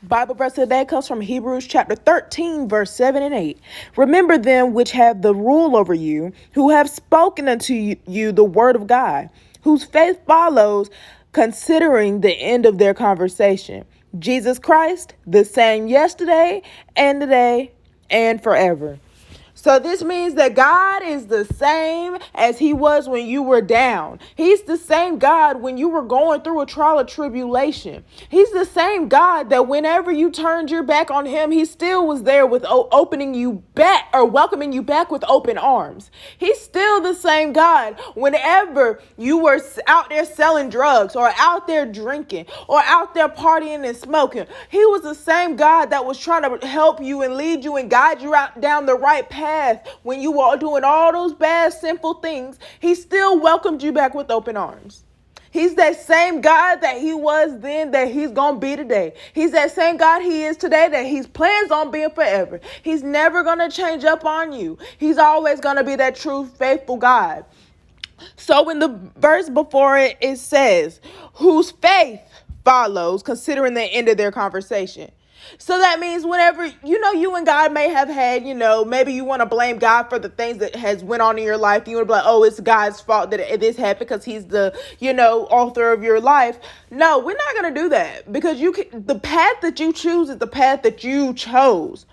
Bible verse today comes from Hebrews chapter 13, verse 7 and 8. Remember them which have the rule over you, who have spoken unto you the word of God, whose faith follows, considering the end of their conversation. Jesus Christ, the same yesterday and today and forever. So this means that God is the same as he was when you were down. He's the same God when you were going through a trial of tribulation. He's the same God that whenever you turned your back on him, he still was there with opening you back or welcoming you back with open arms. He's still the same God whenever you were out there selling drugs or out there drinking or out there partying and smoking. He was the same God that was trying to help you and lead you and guide you out down the right path when you were doing all those bad, sinful things. He still welcomed you back with open arms. He's that same God that he was then that he's going to be today. He's that same God he is today that he plans on being forever. He's never going to change up on you. He's always going to be that true, faithful God. So in the verse before it, it says, whose faith follows, considering the end of their conversation. So that means whenever, you and God may have had, maybe you want to blame God for the things that has went on in your life. You want to be like, oh, it's God's fault that this happened because he's the, author of your life. No, we're not going to do that because the path that you choose is the path that you chose.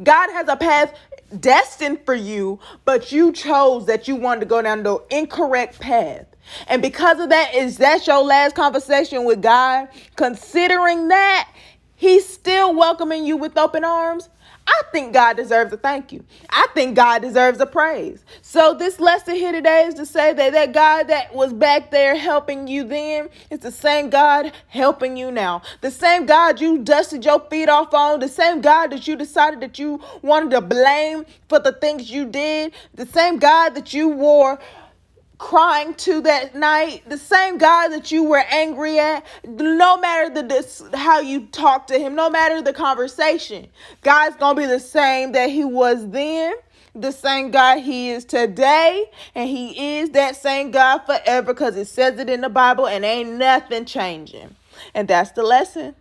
God has a path destined for you, but you chose that you wanted to go down the incorrect path. And because of that, is that your last conversation with God? Considering that, he's still welcoming you with open arms. I think God deserves a thank you. I think God deserves a praise. So this lesson here today is to say that God that was back there helping you then is the same God helping you now. The same God you dusted your feet off on. The same God that you decided that you wanted to blame for the things you did. The same God that you wore crying to that night, the same God that you were angry at, no matter how you talk to him, no matter the conversation, God's gonna be the same that he was then, the same God he is today, and he is that same God forever because it says it in the Bible and ain't nothing changing. And that's the lesson.